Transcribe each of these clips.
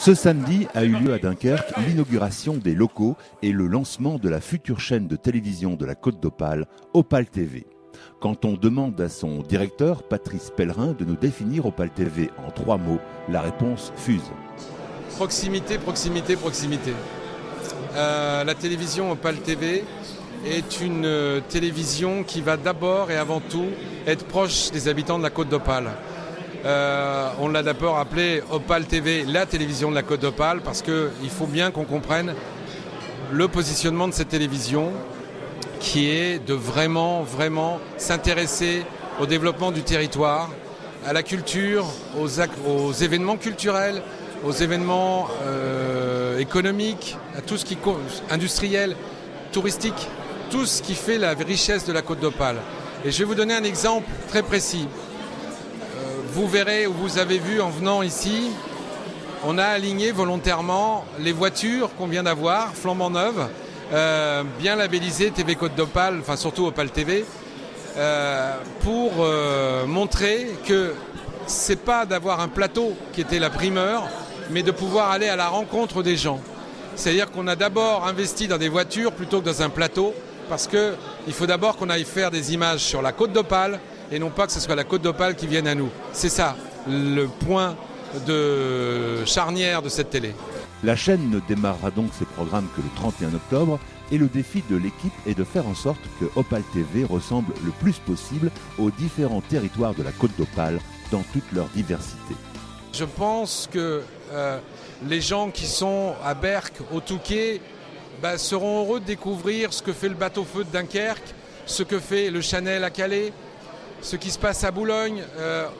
Ce samedi a eu lieu à Dunkerque l'inauguration des locaux et le lancement de la future chaîne de télévision de la Côte d'Opale, Opale TV. Quand on demande à son directeur, Patrice Pellerin, de nous définir Opale TV en 3 mots, la réponse fuse. Proximité, proximité, proximité. La télévision Opale TV est une télévision qui va d'abord et avant tout être proche des habitants de la Côte d'Opale. On l'a d'abord appelé Opale TV, la télévision de la Côte d'Opale, parce qu'il faut bien qu'on comprenne le positionnement de cette télévision qui est de vraiment s'intéresser au développement du territoire, à la culture, aux événements culturels, aux événements économiques, à tout ce qui est industriel, touristique, tout ce qui fait la richesse de la Côte d'Opale. Et je vais vous donner un exemple très précis. Vous verrez, ou vous avez vu en venant ici, on a aligné volontairement les voitures qu'on vient d'avoir, flambant neuves, bien labellisées TV Côte d'Opale, enfin surtout Opale TV, pour montrer que c'est pas d'avoir un plateau qui était la primeur, mais de pouvoir aller à la rencontre des gens. C'est-à-dire qu'on a d'abord investi dans des voitures plutôt que dans un plateau, parce qu'il faut d'abord qu'on aille faire des images sur la Côte d'Opale, et non pas que ce soit la Côte d'Opale qui vienne à nous. C'est ça, le point de charnière de cette télé. La chaîne ne démarrera donc ses programmes que le 31 octobre et le défi de l'équipe est de faire en sorte que Opale TV ressemble le plus possible aux différents territoires de la Côte d'Opale dans toute leur diversité. Je pense que les gens qui sont à Berck, au Touquet, seront heureux de découvrir ce que fait le bateau-feu de Dunkerque, ce que fait le Chanel à Calais, ce qui se passe à Boulogne,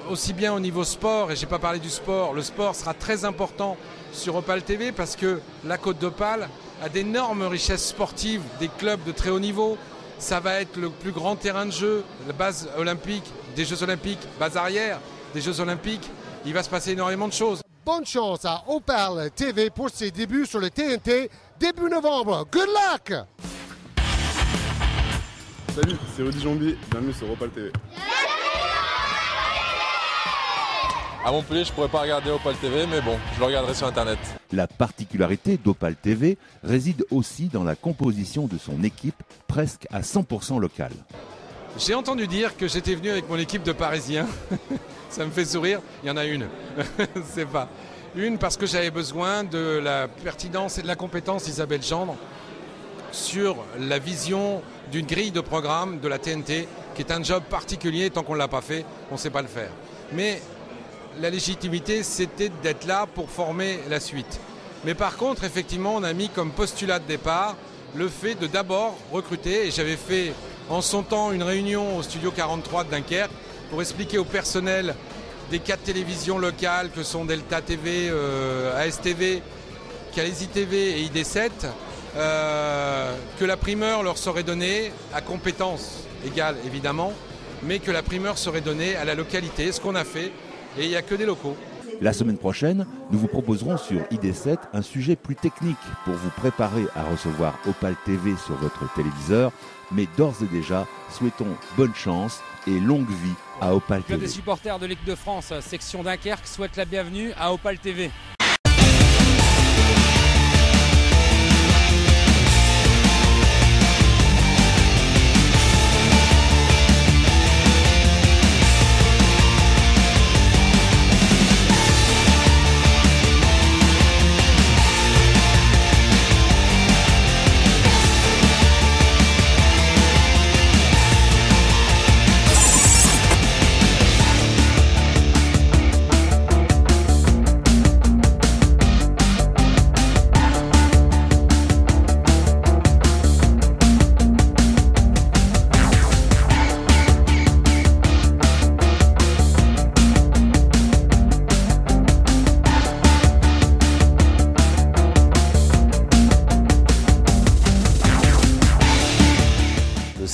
aussi bien au niveau sport, et je n'ai pas parlé du sport, le sport sera très important sur Opale TV parce que la Côte d'Opale a d'énormes richesses sportives, des clubs de très haut niveau. Ça va être le plus grand terrain de jeu, la base olympique, des Jeux Olympiques, base arrière des Jeux Olympiques. Il va se passer énormément de choses. Bonne chance à Opale TV pour ses débuts sur le TNT début novembre. Good luck! Salut, c'est Rudy Jambi, bienvenue sur Opale TV. À Montpellier, je ne pourrais pas regarder Opale TV, mais bon, je le regarderai sur Internet. La particularité d'Opale TV réside aussi dans la composition de son équipe, presque à 100% locale. J'ai entendu dire que j'étais venu avec mon équipe de Parisiens. Ça me fait sourire, il y en a une. C'est pas une parce que j'avais besoin de la pertinence et de la compétence d'Isabelle Gendre sur la vision d'une grille de programme de la TNT, qui est un job particulier, tant qu'on ne l'a pas fait, on ne sait pas le faire. Mais la légitimité, c'était d'être là pour former la suite. Mais par contre, effectivement, on a mis comme postulat de départ le fait de d'abord recruter, et j'avais fait en son temps une réunion au Studio 43 de Dunkerque pour expliquer au personnel des 4 télévisions locales que sont Delta TV, ASTV, Calaisie TV et ID7, que la primeur leur serait donnée à compétence égale évidemment, mais que la primeur serait donnée à la localité, ce qu'on a fait, et il n'y a que des locaux. La semaine prochaine, nous vous proposerons sur ID7 un sujet plus technique pour vous préparer à recevoir Opale TV sur votre téléviseur, mais d'ores et déjà, souhaitons bonne chance et longue vie à Opale TV. Le club des supporters de l'équipe de France, section Dunkerque, souhaite la bienvenue à Opale TV.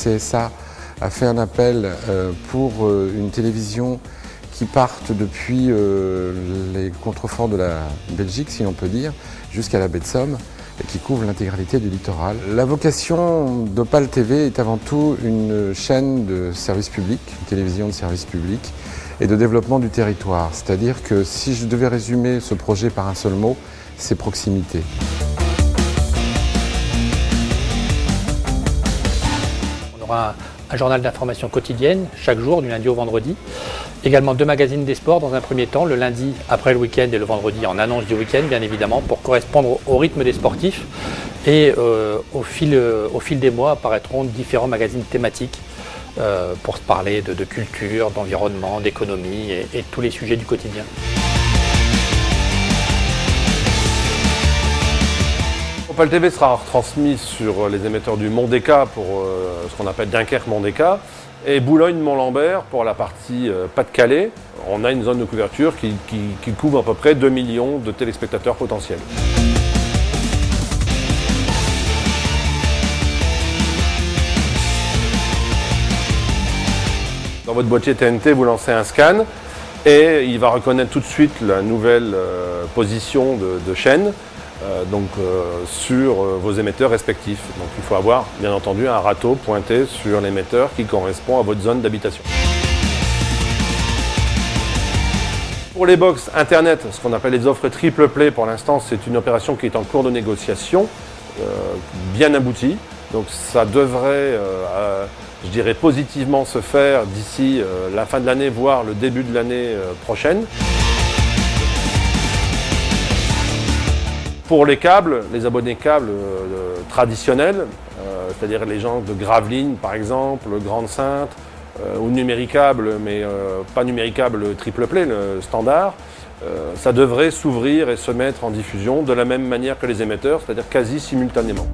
Le CSA a fait un appel pour une télévision qui parte depuis les contreforts de la Belgique, si l'on peut dire, jusqu'à la baie de Somme, et qui couvre l'intégralité du littoral. La vocation d'Opale TV est avant tout une chaîne de service public, une télévision de service public et de développement du territoire. C'est-à-dire que si je devais résumer ce projet par un seul mot, c'est proximité. On aura un journal d'information quotidienne, chaque jour, du lundi au vendredi. Également 2 magazines des sports dans un premier temps, le lundi après le week-end et le vendredi en annonce du week-end, bien évidemment, pour correspondre au rythme des sportifs. Et au fil des mois apparaîtront différents magazines thématiques pour se parler de culture, d'environnement, d'économie et de tous les sujets du quotidien. Opal TV sera retransmis sur les émetteurs du Mont-des-Cas pour ce qu'on appelle Dunkerque-Mont-des-Cas et Boulogne-Mont-Lambert pour la partie Pas-de-Calais. On a une zone de couverture qui couvre à peu près 2 millions de téléspectateurs potentiels. Dans votre boîtier TNT, vous lancez un scan et il va reconnaître tout de suite la nouvelle position de chaîne. Sur vos émetteurs respectifs. Donc il faut avoir bien entendu un râteau pointé sur l'émetteur qui correspond à votre zone d'habitation. Pour les box internet, ce qu'on appelle les offres triple play, pour l'instant c'est une opération qui est en cours de négociation, bien aboutie. Donc ça devrait, je dirais, positivement se faire d'ici la fin de l'année, voire le début de l'année prochaine. Pour les câbles, les abonnés câbles traditionnels, c'est-à-dire les gens de Gravelines par exemple, Grande Sainte, ou numéricable, mais pas numéricable triple play, le standard, ça devrait s'ouvrir et se mettre en diffusion de la même manière que les émetteurs, c'est-à-dire quasi simultanément.